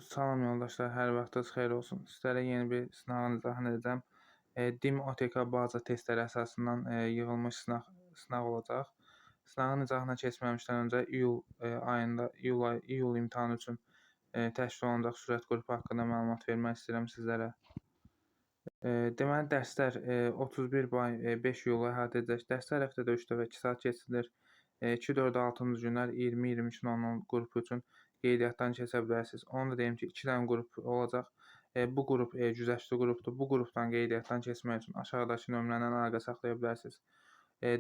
Salam yoldaşlar, hər vaxtınız xeyir olsun. Sizlərə yeni bir sınağın izahını edəcəm. DİM OTK baza testləri əsasından yığılmış sınaq olacaq. Sınağın izahına keçməmişdən öncə iyul imtahanı üçün təşkil olunacaq sürət qrupu haqqında məlumat vermək istəyirəm sizlərə. Deməli, dərslər 31 may 5 iyulu əhatə edəcək. Dərslər həftədə 3 dəfə 2 saat keçirilir. 2-4-6-cı günlər 20-23-10 qrupu üçün qeydiyyatdan keçə bilərsiniz. Onu da deyim ki, 2 dənə qrup olacaq. Bu qrup güzəştli qrupdur. Bu qrupdan qeydiyyatdan keçmək üçün aşağıdakı nömrədən əlaqə saxlaya bilərsiniz.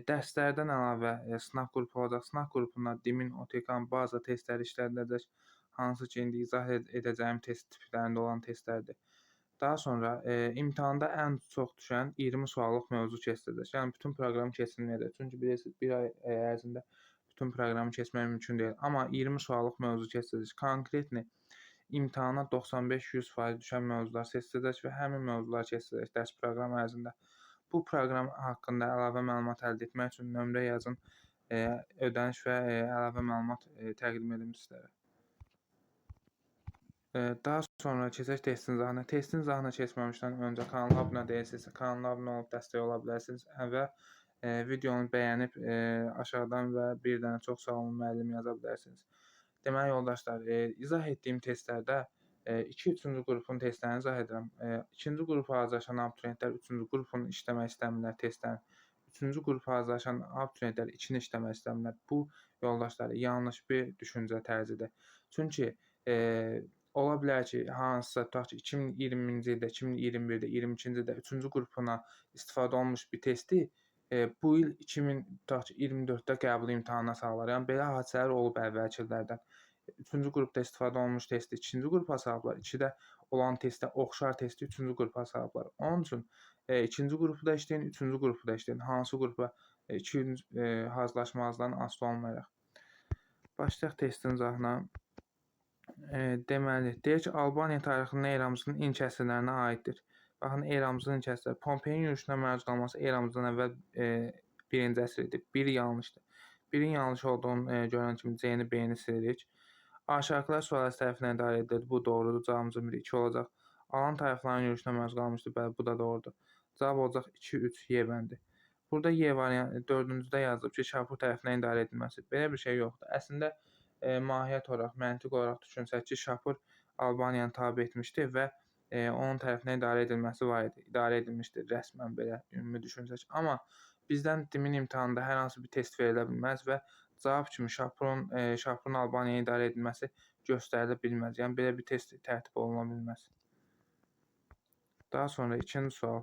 Dərslərdən əlavə sınaq qrupu olacaq. Sınaq qrupunda DİM-in OTK-nın baza testləri işlədiləcək. Hansı ki, indi izah edəcəyim test tiplərində olan testlərdir. Daha sonra imtahanda ən çox düşən 20 suallıq mövzu keçiriləcək. Yəni bütün proqram keçirilməyəcək. Çünki bilirsiniz, bir ay ərzində bütün proqramı keçmək mümkün deyil. Amma 20 suallıq mövzu keçiriləcək. Konkretni imtahana 95-100% düşən mövzular seçiləcək və həmin mövzular keçiriləcək dərs proqramı ərzində. Bu proqram haqqında əlavə məlumat əldə etmək üçün nömrə yazın, ödəniş və əlavə məlumat təqdim edim sizlərə. Daha sonra keçək testin izahına. Testin izahına keçməmişdən öncə kanala abunə deyilsinizsə, kanala abunə olub dəstək ola bilərsiniz və videonu bəyənib aşağıdan və bir dənə çox sağ olun müəllim yaza bilərsiniz. Deməli yoldaşlar, izah etdiyim testlərdə 2-3-cü qrupun testlərini izah edirəm. 2-ci qrupa hazırlaşan abituriyentlər 3-cü qrupun işləmək istəmirlər testlərini. 3-cü qrupa hazırlaşan abituriyentlər 2-ni işləmək istəmirlər. Bu yoldaşlar yanlış bir düşüncə tərzidir. Çünki ola bilər ki, hansısa tutaq ki, 2020-ci ildə, 2021-də, 22-ci ildə 3-cü qrupuna istifadə olunmuş bir testi bu il 2024-də qəbul imtahanına salırlar. Yəni belə hadisələr olub əvvəlki illərdən. 3-cü qrupda istifadə olunmuş testi 2-ci qrupa salıblar. 2-də olan testə oxşar testi 3-cü qrupa salıblar. Onun üçün 2-ci qrupu da işləyin, 3-cü qrupu da işləyin. Hansı qrupa 2 gün hazırlaşmazdan asılı olmayaraq. Başlayaq testin izahına. Deməli, deyir ki, Albaniya tarixinin eramızın ilk əsrlərinə aiddir. Baxın, eramızın ilk əsrləri. Pompeyin yürüşünə məruz qalması eramızdan əvvəl 1-ci əsr idi. Biri yanlışdır. Birin yanlış olduğunu görən kimi C-ni, B-ni silirik. Aşağıdakılar sülaləsi tərəfindən idarə edilir. Bu doğrudur. Cavabımızın biri 2 olacaq. Alan tayfaların yürüşünə məruz qalmışdır. Bəli, bu da doğrudur. Cavab olacaq 2-3 Y bəndi. Burada Y variantı 4-cüdə yazılıb ki, Şapur tərəfindən idarə edilməsi. Belə bir şey yoxdur. Əslində mahiyyət olaraq, məntiq olaraq düşünsək ki, Şapur Albaniyanı tabe etmişdi və onun tərəfindən idarə edilməsi var idi. İdarə edilmişdir rəsmən belə ümumi düşünsək. Amma bizdən DİM-in imtahanında hər hansı bir test verilə bilməz və cavab kimi Şapurun Albaniyaya idarə edilməsi göstərilə bilməz. Yəni belə bir test tərtib oluna bilməz. Daha sonra ikinci sual.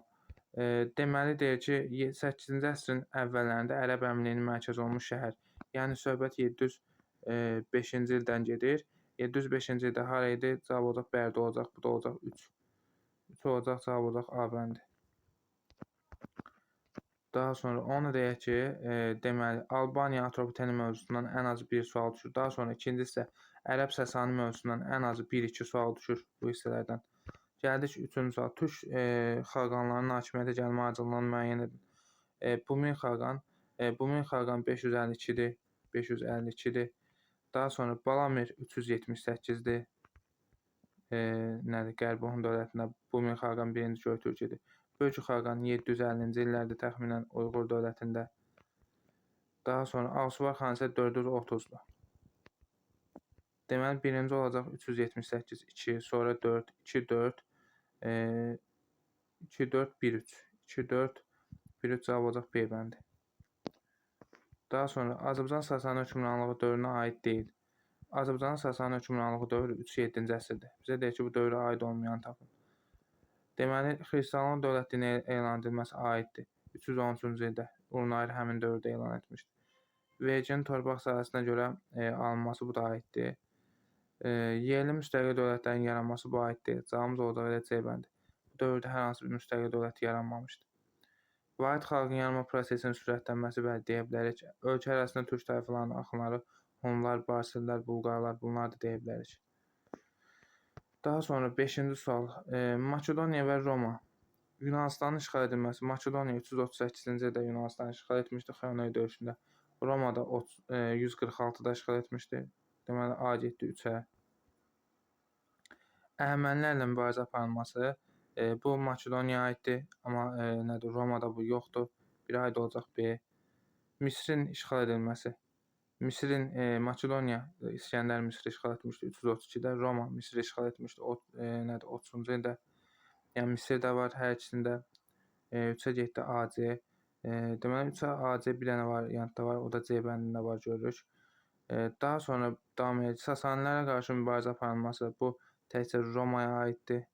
Deməli deyir ki, 8-ci əsrin əvvəllərində Ərəb Əmirliyinin mərkəzi olmuş şəhər. Yəni söhbət 705-ci ildən gedir. 705-ci ildə hara idi? Cavab olacaq Bərdə olacaq. Bu da olacaq 3. 3 olacaq, cavab olacaq A bəndi. Daha sonra onu deyək ki, deməli, Albaniya atropoteni mövzusundan ən azı bir sual düşür. Daha sonra ikinci isə Ərəb Səsani mövzusundan ən azı 1-2 sual düşür bu hissələrdən. Gəldik 3-cü sual. Türk xaqanlarının hakimiyyətə gəlmə ardıcıllığını müəyyən edin. Bumin xaqan 552-dir. 552-dir. Daha sonra Balamir 378-dir. Nədir? Qərbi Hun dövlətində Bumin xaqan 1-ci Göytürküdür. Bölgü xaqan 750-ci illərdə təxminən Uyğur dövlətində. Daha sonra Alsuvar xan isə 430-dur. Deməli, birinci olacaq 378, 2, sonra 4, 2, 4, 2, 4, 1, 3. 2, 4, 1, 3 cavab olacaq B bəndi. Daha sonra Azərbaycan Sasani hökmranlığı dövrünə aid deyil. Azərbaycanın Sasani hökmranlığı dövrü 3-7-ci əsrdir. Bizə deyir ki, bu dövrə aid olmayan tapın. Deməli, Xristianlıq dövlətliyi elan edilməsi aiddir. 313-cü ildə Urunayır həmin dövrdə elan etmişdir. Verginin torpaq sahəsinə görə alınması bu da aiddir. Yerli müstəqil dövlətlərin yaranması bu aiddir. Cavabımız olacaq elə C bəndi. Bu dövrdə hər hansı bir müstəqil dövlət yaranmamışdır. Vahid xalqın yaranma prosesinin sürətlənməsi bəli deyə bilərik. Ölkə arasında türk tayfalarının axınları Hunlar, Barsillər, Bulqarlar bunlar da deyə bilərik. Daha sonra 5-ci sual. Makedoniya və Roma. Yunanistanın işğal edilməsi. Makedoniya 338-ci ildə Yunanistanı işğal etmişdi Xronoy döyüşündə. Roma da 146-da işğal etmişdi. Deməli A getdi 3-ə. Əhəmənilərlə mübarizə aparılması bu Makedoniyaya aiddir, amma nədir, Romada bu yoxdur. Bir aid olacaq B. Misrin işğal edilməsi. Misrin Makedoniya İskəndər Misri işğal etmişdi 332-də, Roma Misri işğal etmişdi nədir 30-cu ildə. Yəni Misir də var hər ikisində. 3-ə getdi AC. Deməli 3-ə AC bir dənə variantda var, o da C bəndində var görürük. Daha sonra davam edir. Sasanilərə qarşı mübarizə aparılması bu təkcə Romaya aiddir.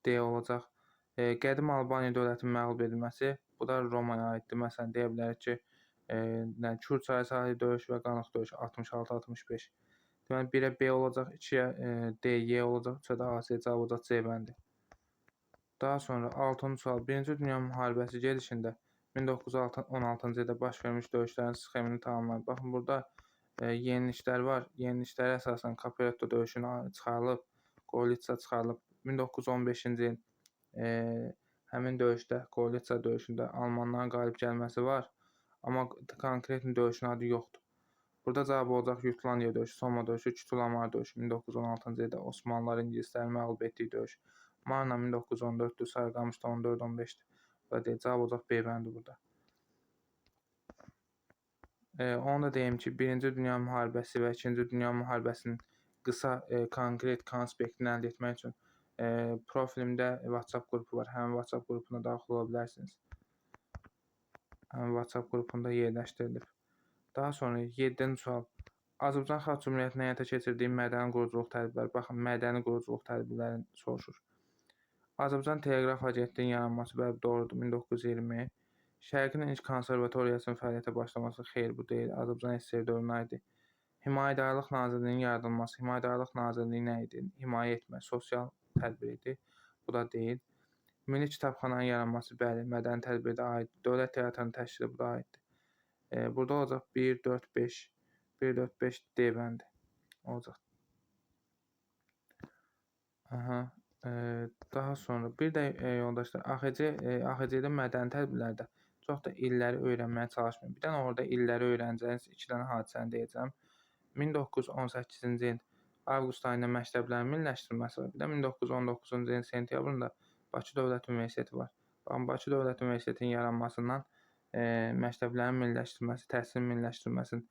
D olacaq. Qədim Albaniya dövlətinin məğlub edilməsi bu da Romaya aiddir. Məsələn deyə bilərik ki, Kür çayı sahili döyüş və Qanıq döyüşü 66-65. Deməli 1-ə B olacaq, 2-yə D, Y olacaq, 3-ə də AC cavab olacaq C bəndi. Daha sonra 6-cı sual. 1-ci Dünya müharibəsi gedişində 1916-cı ildə baş vermiş döyüşlərin sxemini tamamlayın. Baxın, burada yeniliklər var. Yeniliklərə əsasən Caporetto döyüşünə çıxarılıb, Gorlitsa çıxarılıb. 1915-ci il həmin döyüşdə, Gorlitsa döyüşündə Almanların qalib gəlməsi var. Amma konkret döyüşün adı yoxdur. Burada cavab olacaq Jutlandiya döyüşü, Soma döyüşü, Kütülamar döyüşü. 1916-cı ildə Osmanlılar ingilisləri məğlub etdiyi döyüş. Marna 1914-dür, Sarıqamış da 14-15-dir. Burada deyil, cavab olacaq B bəndi burada. Onu da deyim ki, 1-ci Dünya müharibəsi və 2-ci Dünya müharibəsinin qısa konkret konspektini əldə etmək üçün profilimdə WhatsApp qrupu var. Həmin WhatsApp qrupuna daxil ola bilərsiniz. Həmin WhatsApp qrupunda yerləşdirilib. Daha sonra 7-ci sual. Azərbaycan Xalq Cümhuriyyətinin həyata keçirdiyi mədəni quruculuq tədbirləri. Baxın, mədəni quruculuq tədbirlərini soruşur. Azərbaycan Teleqraf Agentliyinin yaranması bəli doğrudur 1920. Şərqin ilk konservatoriyasının fəaliyyətə başlaması xeyr bu deyil. Azərbaycan SSR dövrünə aiddir. Himayədarlıq Nazirliyinin yaradılması. Himayədarlıq Nazirliyi nə idi? Himayə etmə, sosial tədbir idi. Bu da deyil. Milli Kitabxananın yaranması bəli, mədəni tədbirdə aiddir. Dövlət teatrının təşkili bu da aiddir. Burada olacaq 1, 4, 5. 1, 4, 5 D bəndi olacaq. Daha sonra bir də yoldaşlar, AXC-də mədəni tədbirlərdə çox da illəri öyrənməyə çalışmayın. Bir dənə orada illəri öyrənəcəyiniz 2 dənə hadisəni deyəcəm. 1918-ci il avqust ayında məktəblərin milliləşdirilməsi var. Bir də 1919-cu ilin sentyabrında Bakı Dövlət Universiteti var. Baxın, Bakı Dövlət Universitetinin yaranmasından məktəblərin milliləşdirilməsi, təhsilin milliləşdirilməsinin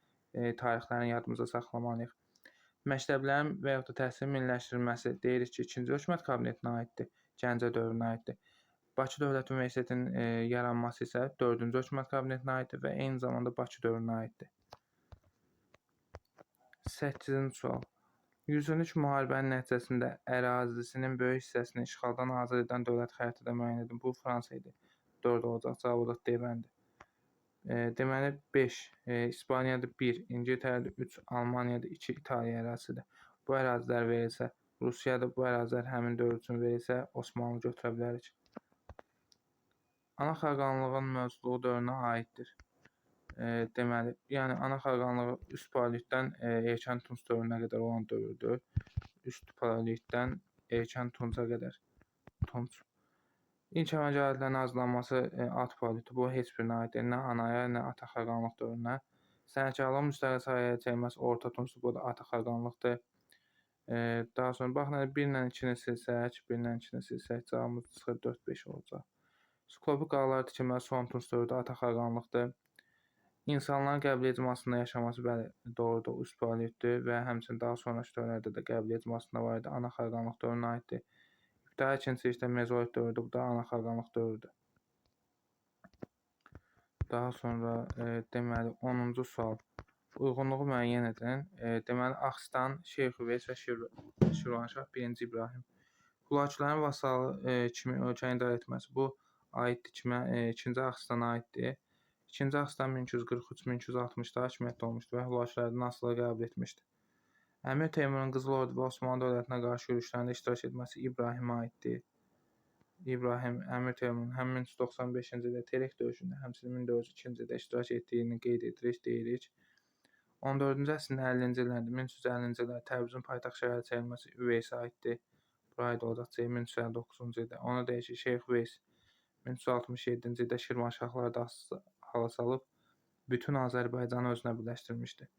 tarixlərini yadımıza saxlamalıyıq. Məktəblərin və yaxud da təhsilin milliləşdirilməsi deyirik ki, 2-ci hökumət kabinetinə aiddir, Gəncə dövrünə aiddir. Bakı Dövlət Universitetinin yaranması isə 4-cü hökumət kabinetinə aiddir və eyni zamanda Bakı dövrünə aiddir. 8-ci sual. 113 müharibənin nəticəsində ərazisinin böyük hissəsini işğaldan azad edən dövlət xəritədə müəyyən edin. Bu Fransa idi. 4 olacaq, cavab olacaq D bəndi. Deməli 5, İspaniyada 1, İngiltərədə 3, Almaniyada 2, İtaliya ərazisidir. Bu ərazilər verilsə, Rusiyada bu ərazilər həmin dövr üçün verilsə, Osmanlı götürə bilərik. Ana xaqanlığın mövcudluğu dövrünə aiddir. Deməli, yəni ana xaqanlığı üst paleolitdən erkən tunc dövrünə qədər olan dövrdür. Üst paleolitdən erkən tunca qədər tunc. İlk əməliyyatların azlanması alt paleoliti, bu heç birinə aiddir. Nə anaya, nə ata xaqanlıq dövrünə. Sənətkarlığın müstəqil sahəyə çəkilməsi orta tuncdur, bu da ata xaqanlıqdır. Daha sonra baxın, 1 ilə 2-ni silsək, 1 ilə 2-ni silsək, cavabımız çıxır 4-5 olacaq. Skopik qalalar tikilməsi son tunc dövrüdür, ata xaqanlıqdır. İnsanların qəbul icmasında yaşaması bəli doğrudur, üst paleolitdir və həmçinin daha sonraki dövrlərdə də qəbul icmasında var idi, ana xaqanlıq dövrünə aiddir. İbtidai ikincisi mezolit dövrüdür, bu da ana xaqanlıq dövrüdür. Daha sonra deməli 10-cu sual. Uyğunluğu müəyyən edin. Deməli Axistan, Şeyx Üveys və Şirvanşah 1-ci İbrahim. Hülakülərin vasalı kimi ölkəni idarə etməsi bu aiddir kimə? 2-ci Axistana aiddir. 2-ci Axistan 1243-1260-da hakimiyyətdə olmuşdur və Hülakülərdən asılığı qəbul etmişdir. Əmir Teymurun Qızıl Ordu və Osmanlı dövlətinə qarşı yürüşlərində iştirak etməsi İbrahimə aiddir. İbrahim, Əmir Teymurun həm 1395-ci ildə Terek döyüşündə, həmçinin 1402-ci ildə iştirak etdiyini qeyd edirik, deyirik. 14-cü əsrin 50-ci illərində, 1350-ci illərdə Təbrizin paytaxt şəhəri çevrilməsi Üveysə aiddir. Bura aid olacaq 1359-cu ildə. Ona deyək ki, Şeyx Üveys 1367-ci ildə Şirvanşahları da hala salıb bütün Azərbaycanı özünə birləşdirmişdi.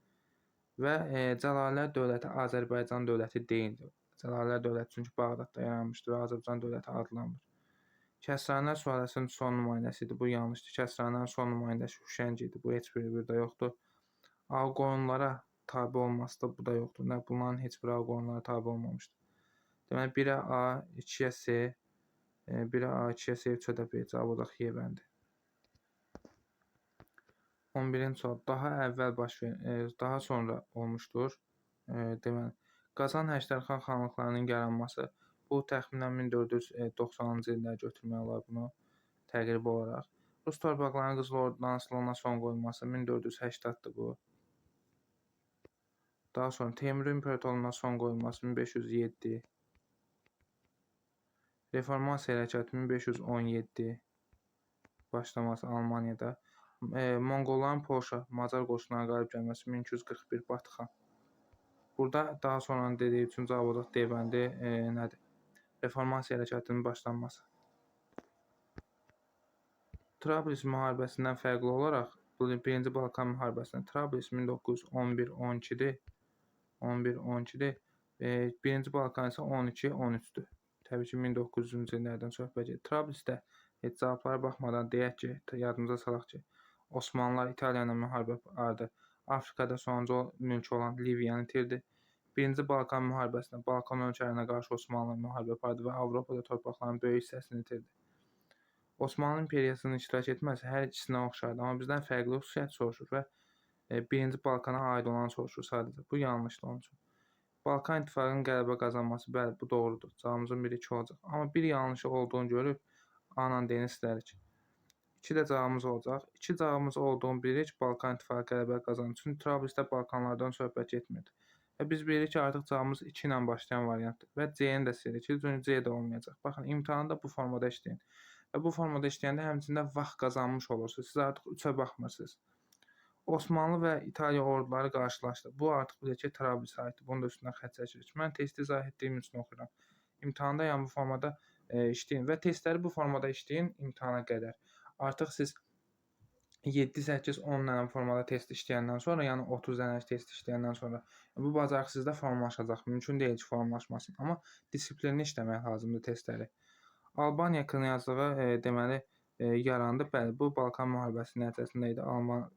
və Cəlalilər dövləti Azərbaycan dövləti deyildi. Cəlalilər dövləti çünki Bağdadda yaranmışdı və Azərbaycan dövləti adlanmır. Kəsranilər sülaləsinin son nümayəndəsi idi. Bu yanlışdır. Kəsranlərin son nümayəndəsi Huşəng idi. Bu heç biri burada yoxdur. Ağqoyunlara tabe olması da bu da yoxdur. Nə bunların heç biri Ağqoyunlara tabe olmamışdır. Deməli 1-ə A, 2-yə C, 1-ə A, 2-yə C, 3-ə də B. Cavab olacaq Y bəndi. 11-ci sual. Daha sonra olmuşdur. Deməli, Qazan Həştərxan xanlıqlarının yaranması bu təxminən 1490-cı illərə götürmək olar bunu təqribi olaraq. Rus torpaqlarının Qızıl Ordudan asılılığına son qoyulması 1480-dir bu. Daha sonra Teymuri İmperatorluğuna son qoyulması 1507. Reformasiya hərəkatı 1517 başlaması Almaniyada. Monqolların Polşa, Macar qoşunlarına qalib gəlməsi 1241 Batıxan. Burada daha sonra dediyi üçün cavab olacaq D bəndi nədir? Reformasiya hərəkatının başlanması. Trablis müharibəsindən fərqli olaraq 1-ci Balkan müharibəsində Trablis 1911-12-dir. 11-12-dir. 1-ci Balkan isə 12-13-dür. Təbii ki, 1900-cü illərdən söhbət gedir. Trablisdə cavablara baxmadan deyək ki, yadımıza salaq ki, Osmanlılar İtaliya ilə müharibə apardı. Afrikada sonuncu mülkü olan Liviyanı itirdi. 1-ci Balkan müharibəsində Balkan ölkələrinə qarşı Osmanlı müharibə apardı və Avropada torpaqların böyük hissəsini itirdi. Osmanlı imperiyasının iştirak etməsi hər ikisinə oxşardır, amma bizdən fərqli xüsusiyyət soruşur və 1-ci Balkana aid olan soruşur sadəcə. Bu yanlışdır onun üçün. Balkan İttifaqının qələbə qazanması, bəli, bu doğrudur. Cavabımızın biri 2 olacaq. Amma bir yanlışı olduğunu görüb A-la D-ni silərik. 2 də cavabımız olacaq. 2 cavabımız olduğunu bilirik ki, Balkan İttifaqı qələbə qazanır. Çünki Trablisdə Balkanlardan söhbət getmirdi. Və biz bilirik ki, artıq cavabımız 2 ilə başlayan variantdır. Və C-ni də silərik ki, çünki C də olmayacaq. Baxın, imtahanda bu formada işləyin. Və bu formada işləyəndə həmçində vaxt qazanmış olursunuz. Siz artıq 3-ə baxmırsınız. Osmanlı və İtaliya orduları qarşılaşdı. Bu artıq bilir ki, Trablis aiddir. Bunun da üstündən xətt çəkirik. Mən testi izah etdiyim üçün oxuyuram. İmtahanda yəni bu formada işləyin və testləri bu formada işləyin imtahana qədər. Artıq siz 7, 8, 10 dənə formada test işləyəndən sonra, yəni 30 dənə test işləyəndən sonra bu bacarıq sizdə formalaşacaq. Mümkün deyil ki, formalaşmasın. Amma disiplinli işləmək lazımdır testləri. Albaniya knyazlığı deməli yarandı. Bəli, bu Balkan müharibəsi nəticəsində idi.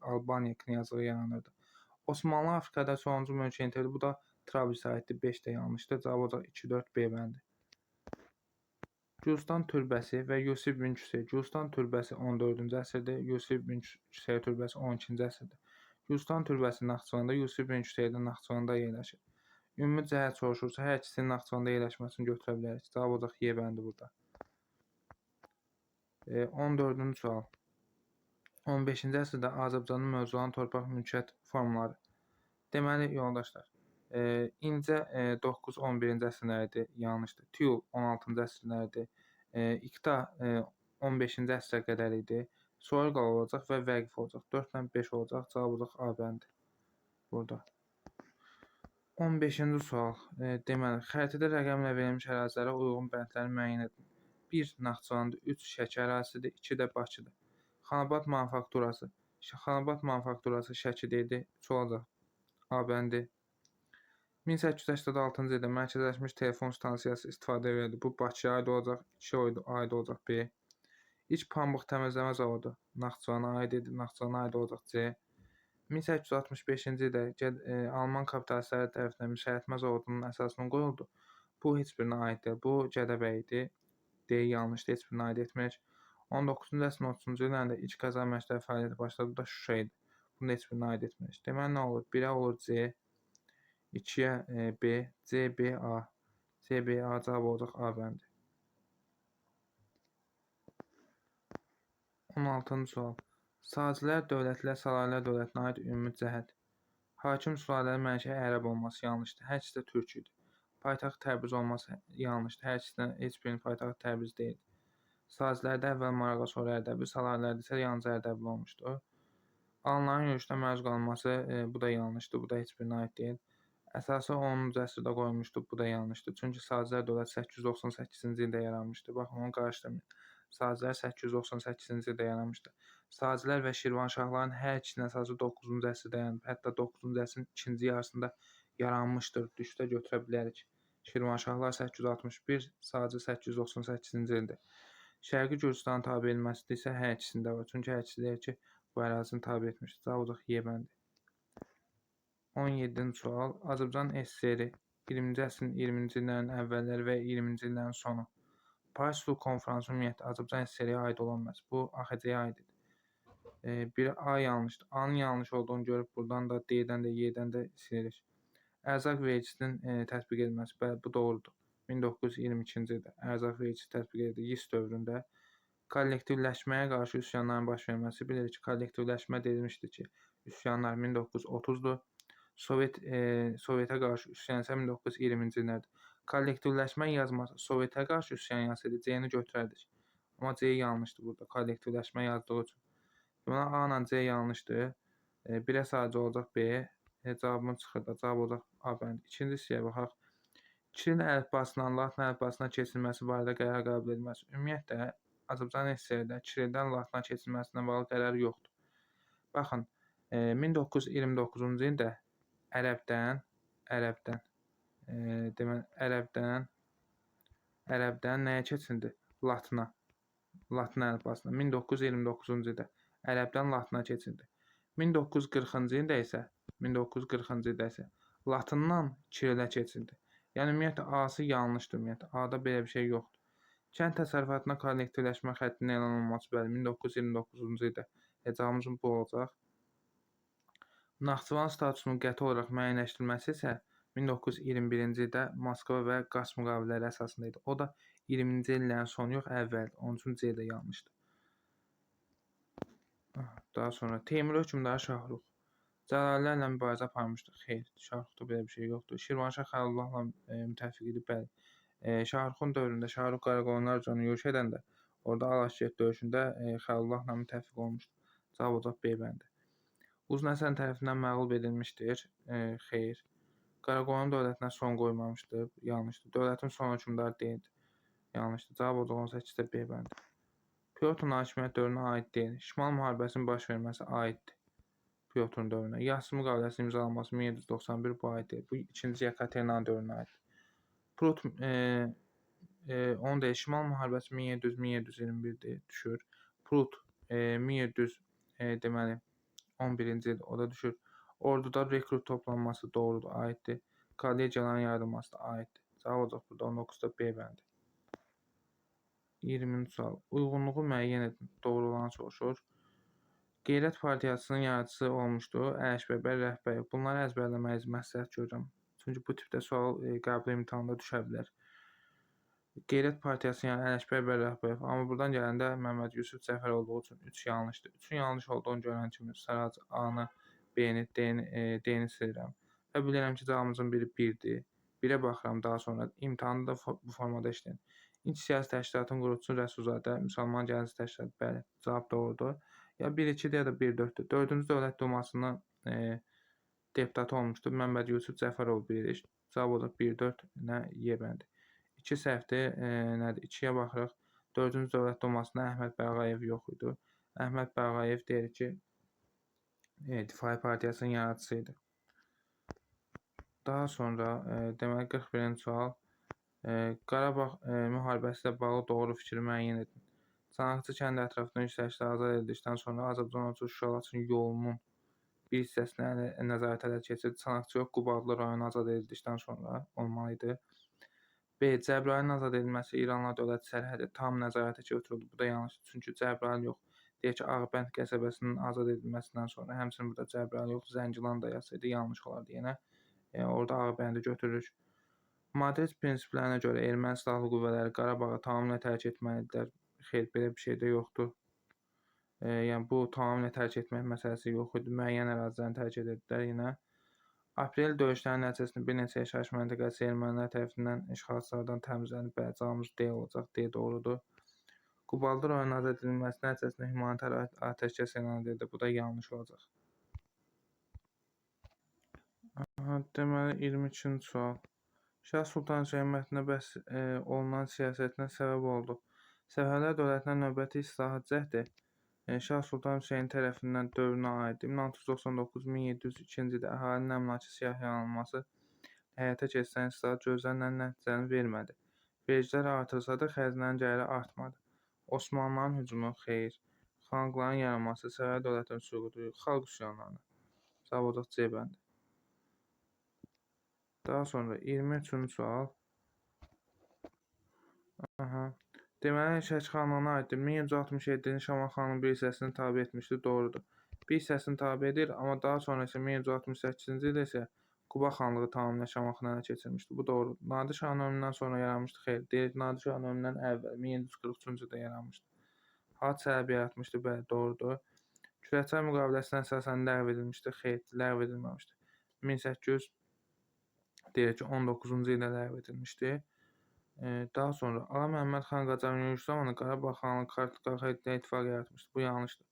Albaniya knyazlığı yaranırdı. Osmanlı Afrikada sonuncu mülkü itirdi. Bu da Trablisə aiddir. 5 də yanlışdır. Cavab olacaq 2, 4, B bəndi. Gülstan türbəsi və Yusif bin Küsey. Gülstan türbəsi 14-cü əsrdə, Yusif bin Küsey türbəsi 12-ci əsrdə. Gülstan türbəsi Naxçıvanda, Yusif bin Küsey də Naxçıvanda yerləşir. Ümumi cəhət soruşursa, hər ikisinin Naxçıvanda yerləşməsini götürə bilərik. Cavab olacaq Y bəndi burada. 14-cü sual. 15-ci əsrdə Azərbaycanın mövcud olan torpaq mülkiyyət formları. Deməli, yoldaşlar, İncə 9-11-ci əsrlərdir, yanlışdır. Tiyul 16-cı əsrlərdir. İqta 15-ci əsrə qədər idi. Soyurqal olacaq və Vəqif olacaq. 4-lə 5 olacaq. Cavab olacaq A bəndi. Burada. 15-ci sual. Deməli, xəritədə rəqəmlə verilmiş ərazilərə uyğun bəndləri müəyyən edin. 1 Naxçıvandır, 3 Şəki ərazisidir, 2 də Bakıdır. Xanabad manufakturası. Xanabad manufakturası Şəkidə idi, 3 olacaq. A bəndi. 1886-cı ildə mərkəzləşmiş telefon stansiyası istifadə edildi. Bu Bakıya aid olacaq, 2 aid olacaq B. İlk pambıq təmizləmə zavodu Naxçıvana aid idi, Naxçıvana aid olacaq C. 1865-ci ildə Alman kapitalistləri tərəfindən müşayiətmə zavodunun əsasının qoyuldu. Bu heç birinə aid deyil. Bu Gədəbəy idi. D yanlışdır, heç birinə aid etmir. 19-cu əsrin 30-cu illərində ilk qəza məktəbi fəaliyyətə başladı. Bu da Şuşa idi. Bunun heç birinə aid etmir. Deməli nə olur? 1-ə olur C, 2-yə B, C, B, A. C, B, A cavab olacaq A bəndi. 16-cı sual. Sacilər dövləti ilə Salarilər dövlətinə aid ümumi cəhət. Hakim sülalənin mənşəyi ərəb olması yanlışdır. Hər ikisi də türk idi. Paytaxt Təbriz olması yanlışdır. Hər ikisindən heç birinin paytaxtı Təbriz deyil. Sazilərdə əvvəl Marağa, sonra Ərdəbil, Salarlərdə isə yalnız Ərdəbil olmuşdur. Alanların yürüşdə məruz qalması bu da yanlışdır. Bu da heç birinə aid deyil. Əsası 10-cu əsrdə qoyulmuşdur. Bu da yanlışdır. Çünki Sacilər dövləti 898-ci ildə yaranmışdır. Baxın, onu qarışdırmayın. Sacilər 898-ci ildə yaranmışdır. Sacilər və Şirvanşahların hər ikisinin əsası 9-cu əsrdə dayanıb. Hətta 9-cu əsrin ikinci yarısında yaranmışdır. Düşdə götürə bilərik. Şirvanşahlar 861, Sacı 898-ci ildir. Şərqi Gürcüstanın tabe edilməsi isə hər ikisində var. Çünki hər ikisi deyir ki, bu ərazini tabe etmişdir. Cavab Yemendir. 17-ci sual. Azərbaycan SSR 20-ci əsrin 20-ci illərin əvvəlləri və 20-ci illərin sonu. Paris Sulu Konfransı ümumiyyətlə Azərbaycan SSR-yə aid olanmaz. Bu AXC-yə aiddir. Bir A yanlışdır. A-nın yanlış olduğunu görüb buradan da D-dən də Y-dən də silirik. Ərzaq vergisinin tətbiq edilməsi. Bəli, bu doğrudur. 1922-ci ildə ərzaq vergisi tətbiq edildi. YIS dövründə kollektivləşməyə qarşı üsyanların baş verməsi. Bilirik ki, kollektivləşmə dedilmişdir ki, üsyanlar 1930-dur. Sovetə qarşı üsyan isə 1920-ci illərdir. Kollektivləşmə yazması Sovetə qarşı üsyan yazsaydı C-ni götürərdik. Amma C yanlışdır burada. Kollektivləşmə yazdığı üçün. Deməli, A ilə C yanlışdır. 1-ə sadəcə olacaq B. Cavabımız çıxır da. Cavab olacaq A bəndi. İkinci hissəyə baxaq. Kiril əlifbasından Latın əlifbasına keçirilməsi barədə qərar qəbul edilməsi. Ümumiyyətlə, Azərbaycan SSR-də Kirildən Latına keçirilməsinə bağlı qərar yoxdur. Baxın, 1929-cu ildə ərəbdən nəyə keçildi? Latına. Latın əlifbasına. 1929-cu ildə ərəbdən Latına keçildi. 1940-cı ildə isə Latından Kirilə keçildi. Yəni ümumiyyətlə A-sı yanlışdır. Ümumiyyətlə A-da belə bir şey yoxdur. Kənd təsərrüfatına kollektivləşmə xəttinin elan olunması bəli 1929-cu ildə. Cavabımız bu olacaq. Naxçıvan statusunun qəti olaraq müəyyənləşdirilməsi isə 1921-ci ildə Moskva və Qars müqavilələri əsasında idi. O da 20-ci illərin sonu yox, əvvəl. 13-cü ildə yanlışdır. Daha sonra Teymur hökmdarı Şahrux Cəlalilərlə mübarizə aparmışdır. Xeyr, Şahruxda belə bir şey yoxdur. Şirvanşah Xəlilullahla müttəfiq idi, bəli. Şahruxun dövründə Şahrux Qaraqoyunlar üzrə yürüş edəndə orada Alaşkert döyüşündə Xəlilullahla müttəfiq olmuşdur. Cavab olacaq B bəndi. Uzun Həsən tərəfindən məğlub edilmişdir. Xeyr. Qaraqoyun dövlətinə son qoymamışdır. Yanlışdır. Dövlətin son hökmdarı deyildi. Yanlışdır. Cavab olacaq 18-də B bəndi. Pyotrun hakimiyyət dövrünə aid deyil. Şimal müharibəsinin baş verməsi aiddir. Pyotrun dövrünə. Yassı müqaviləsinin imzalanması 1791 bu aid deyil. Bu 2-ci Yekaterinanın dövrünə aiddir. Prut onu deyil. Şimal müharibəsi 1700-1721-dir. Düşür. Prut 1700 deməli 11-ci il o da düşür. Orduda rekrut toplanması doğrudur, aiddir. Kollegiyaların yaradılması da aiddir. Cavab olacaq burada 19-da B bəndi. 20-ci sual. Uyğunluğu müəyyən edin. Doğru olanı soruşur. Qeyrət Partiyasının yaradıcısı olmuşdur Ələkbər Rəhbərov. Bunları əzbərləməyizi məsləhət görürəm. Çünki bu tipdə sual qəbul imtahanında düşə bilər. Qeyrət Partiyası yəni Ələkbər Rəhbərov. Amma buradan gələndə Məmməd Yusuf Cəfər olduğu üçün 3 yanlışdır. 3-ün yanlış olduğunu görən kimi sadəcə A-nı, B-ni, D-ni silirəm. Və bilirəm ki, cavabımızın biri 1-dir. 1-ə baxıram daha sonra. İmtahanda da bu formada işləyin. İnc siyasi təşkilatın qurucusu Rəsulzadə, Müsəlman Gənclik Təşkilatı, bəli, cavab doğrudur. Ya 1-2-dir ya da 1-4-dür. 4-cü Dövlət Dumasının deputatı olmuşdur. Məmməd Yusuf Cəfərov bilirik. Cavab olacaq 1-4 nə Y bəndi. 2 səhvdir. Nədir? 2-yə baxırıq. 4-cü Dövlət Dumasında Əhməd Bəğayev yox idi. Əhməd Bəğayev deyir ki, Difai Partiyasının yaradıcısı idi. Daha sonra deməli 41-ci sual. Qarabağ müharibəsi ilə bağlı doğru fikri müəyyən edin. Çanaqçı kəndi ətrafında yüksəlişlər azad edildikdən sonra Azərbaycan Şuşalaçın yolunun bir hissəsinə nəzarət ələ keçirdi. Çanaqçı yox, Qubadlı rayonu azad edildikdən sonra olmalıydı. B. Cəbrayılın azad edilməsi İranla dövlət sərhədi tam nəzarətə götürüldü. Bu da yanlışdır. Çünki Cəbrayıl yox. Deyək ki, Ağbənd qəsəbəsinin azad edilməsindən sonra həmçinin burada Cəbrayıl yox, Zəngilan da yazsaydı yanlış olardı yenə. Orada Ağbəndi götürürük. Madrid prinsiplərinə görə erməni silahlı qüvvələri Qarabağı tamamilə tərk etməlidirlər. Xeyr, belə bir şey də yoxdur. Yəni bu tamamilə tərk etmək məsələsi yox idi. Müəyyən ərazilərini tərk edirdilər yenə. Aprel döyüşlərinin nəticəsində bir neçə yaşayış məntəqəsi ermənilər tərəfindən işğalçılardan təmizlənib. Cavabımız D olacaq. D doğrudur. Qubadlı rayonunun azad edilməsi nəticəsində humanitar atəşkəs elan edildi. Bu da yanlış olacaq. Deməli 22-ci sual. Şah Sultan Süleymanə bəs olunan siyasətinə səbəb oldu. Səfəvilər dövlətinə növbəti islahat cəhdi Şah Sultan Hüseyn tərəfindən dövrünə aiddir. 1699-1702-ci ildə əhalinin əmlakı siyah yanılması həyata keçirilən islahat gözlənilən nəticəni vermədi. Vergilər artırılsa da xəzinənin gəliri artmadı. Osmanlıların hücumu xeyr. Xanlıqların yaranması, saray dövlətinin süqutu, xalq üsyanlarına. Cavab olacaq C bəndi. Daha sonra 23-cü sual. Deməli, Şəki xanlığına aiddir. 1167-ci Şaman xanlığının bir hissəsini tabe etmişdir. Doğrudur. Bir hissəsini tabe edir, amma daha sonra isə 1168-ci ildə isə Quba xanlığı tamamilə Şaman xanlığına keçirilmişdir. Bu doğrudur. Nadir Şahın ölümündən sonra yaranmışdır. Xeyr, deyil. Nadir Şahın ölümündən əvvəl 1743-cü ildə yaranmışdır. Had səbəbi yaratmışdır. Bəli, doğrudur. Kürəkçay müqaviləsinə əsasən ləğv edilmişdir. Xeyr, ləğv edilməmişdir. 1800 deyək ki, 19-cu ildə ləğv edilmişdir. Daha sonra Ağa Məhəmməd xan Qacarın yürüyüşü zamanı Qarabağ xanlığı Qarabağ ittifaq yaratmışdır. Bu yanlışdır.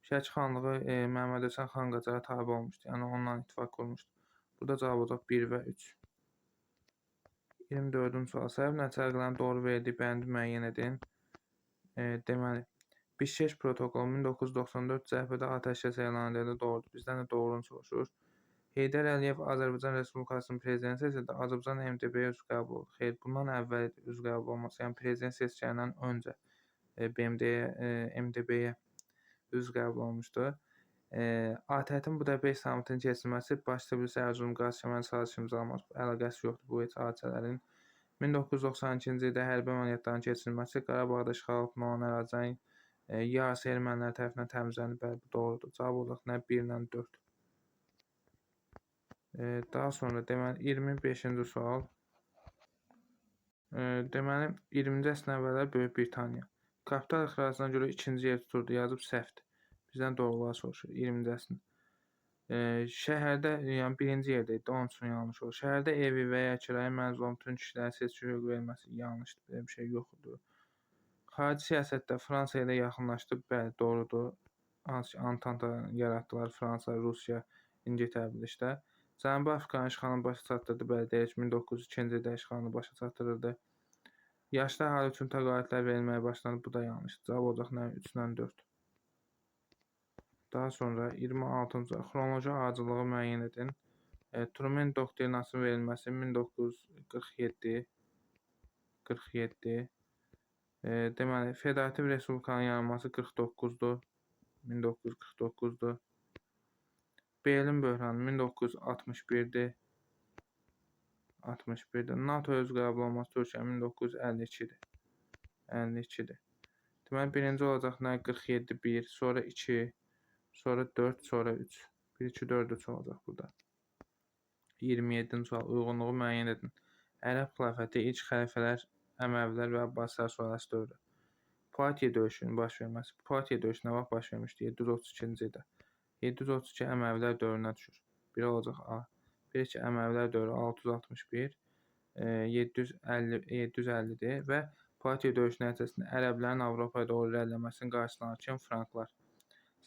Şəki xanlığı Məhəmməd Həsən xan Qacara tabe olmuşdur. Yəni onunla ittifaq qurmuşdur. Burada cavab olacaq 1 və 3. 24-cü sual. Səbəb nəticələrin doğru verdiyi bəndi müəyyən edin. Deməli, Bişkeş protokolu 1994 cəbhədə atəşkəs elan edildi. Doğrudur. Bizdən də doğrunu soruşur. Heydər Əliyev Azərbaycan Respublikasının prezidenti seçildi. Azərbaycan MDB-yə üzv qəbul oldu. Xeyr, bundan əvvəl üzv qəbul olması, yəni prezident seçkilərindən öncə MDB-yə üzv qəbul olmuşdu. ATƏT-in Budapest sammitinin keçirilməsi baş Tbilisi Ərzurum qaz kəməri sazişi imzalanması əlaqəsi yoxdur bu hadisələrin. 1992-ci ildə hərbi əməliyyatların keçirilməsi, Qarabağda işğal altında olan ərazilərin yarısı ermənilər tərəfindən təmizlənib. Bəli, bu doğrudur. Cavab olacaq nə 1 ilə 4. Daha sonra deməli 25-ci sual. Deməli 20-ci əsrin əvvəlləri Böyük Britaniya kapital ixracına görə 2-ci yer tuturdu. Yazıb səhvdir. Bizdən doğruları soruşur 20-ci əsrin. Şəhərdə, yəni 1-ci yerdə idi. Onun üçün yanlış olur. Şəhərdə evi və ya kirayə mənzil olan bütün kişilərə seçki hüququ verilməsi yanlışdır. Belə bir şey yoxdur. Xarici siyasətdə Fransa ilə yaxınlaşdı. Bəli, doğrudur. Hansı ki, Antanta yaratdılar Fransa, Rusiya, İngiltərə birlikdə. Cənubi Afrikanın işğalını başa çatdırdı. Bəli, deyək 1902-ci ildə işğalını başa çatdırırdı. Yaşlı əhali üçün təqaüdlər verilməyə başlandı. Bu da yanlışdır. Cavab olacaq nə 3 ilə 4. Daha sonra 26-cı xronoloji ardıcılığı müəyyən edin. Truman doktrinasının verilməsi 1947. Deməli, Federativ Respublikanın yaranması 49-dur. 1949-dur. Berlin böhranı 1961-dir. 61-dir. NATO-ya üzv qəbul olması Türkiyə 1952-dir. 52-dir. Deməli, birinci olacaq nə 47-1, sonra 2, sonra 4, sonra 3. 1-2-4-3 olacaq burada. 27-ci sual. Uyğunluğu müəyyən edin. Ərəb xilafəti ilk xəlifələr Əməvilər və Abbasilər sonrası dövrü. Poitiers döyüşünün baş verməsi. Poitiers döyüşü nə vaxt baş vermişdi? 732-ci ildə. 732 Əməvilər dövrünə düşür. 1 olacaq A. 1-2 Əməvilər dövrü 661, 750-dir və Poitiers döyüşü nəticəsində ərəblərin Avropaya doğru irəliləməsinin qarşılanan kim? Franklar.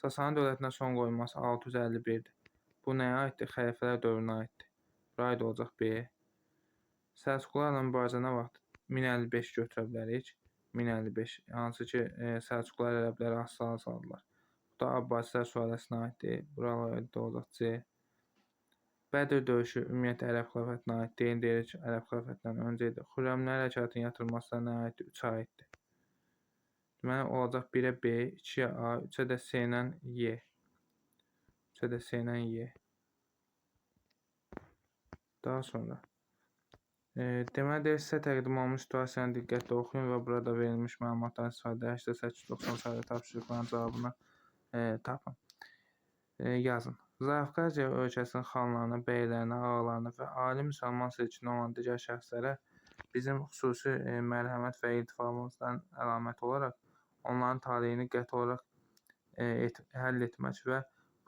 Sasani dövlətinə son qoyulması 651-dir. Bu nəyə aiddir? Xəlifələr dövrünə aiddir. Bura aid olacaq B. Səlcuqlarla mübarizə nə vaxt? 1055 götürə bilərik. 1055. Hansı ki, Səlcuqlar ərəbləri asılı saldılar. Bu da Abbasilər sülaləsinə aiddir. Buralar aid olacaq C. Bədir döyüşü ümumiyyətlə Ərəb xilafətinə aid deyil. Deyirik ki, Ərəb xilafətindən öncə idi. Xürrəmlər hərəkatının yatırılmasına nə aiddir? 3-ə aiddir. Deməli, olacaq 1-ə B, 2-yə A, 3-ə də C ilə Y. 3-ə də C ilə Y. Daha sonra. Deməli, sizə təqdim olunmuş situasiyanı diqqətlə oxuyun və burada verilmiş məlumatdan istifadə 8890 sayılı tapşırıqların cavabını tapın. Yazın. Zafqaziya ölkəsinin xanlarına, bəylərinə, ağalarına və ali müsəlman seçkini olan digər şəxslərə bizim xüsusi mərhəmət və iltifamımızdan əlamət olaraq onların taleyini qəti olaraq həll etmək və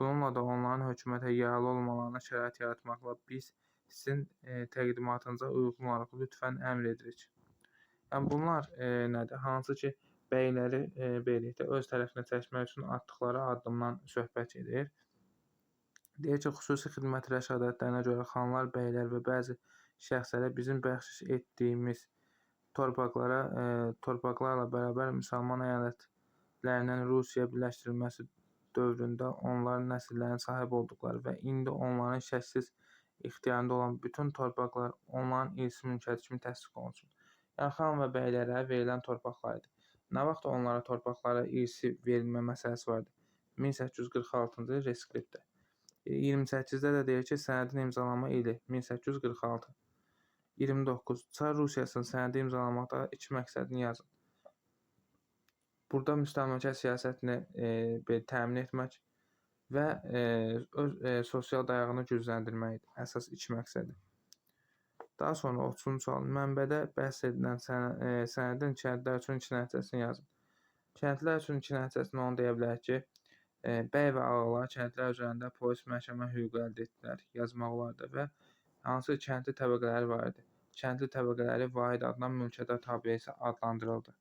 bununla da onların hökumətə yaralı olmalarına şərait yaratmaqla biz sizin təqdimatınıza uyğun olaraq lütfən əmr edirik. Yəni bunlar nədir? Hansı ki, bəyləri birlikdə öz tərəfinə çəkmək üçün atdıqları addımdan söhbət gedir. Deyək ki, xüsusi xidmət rəşadətlərinə görə xanlar, bəylər və bəzi şəxslərə bizim bəxşiş etdiyimiz torpaqlarla bərabər müsəlman əyalət kəndlərindən Rusiya birləşdirilməsi dövründə onların nəsillərinin sahib olduqları və indi onların şəksiz ixtiyarında olan bütün torpaqlar onların irsi mülkiyyəti kimi təsdiq olunsun. Yəni xan və bəylərə verilən torpaqlar idi. Nə vaxt onlara torpaqlara irsi verilmə məsələsi vardı? 1846-cı reskriptdə. 28-də də deyir ki, sənədin imzalanma ili 1846. 29. Çar Rusiyasının sənədi imzalamaqda iki məqsədini yazın. Burada müstəmləkə siyasətini təmin etmək və öz sosial dayağını gücləndirməkdir. Əsas iki məqsədi. Daha sonra 30-cu sual. Mənbədə bəhs edilən sənədin kəndlər üçün iki nəticəsini yazın. Kəndlər üçün iki nəticəsini onu deyə bilərik ki, bəy və ağalar kəndlər üzərində polis məhkəmə hüququ əldə etdilər, yazmaq olardı və hansı kəndli təbəqələri var idi. Kəndli təbəqələri vahid adlanan mülkiyyətə tabe isə adlandırıldı.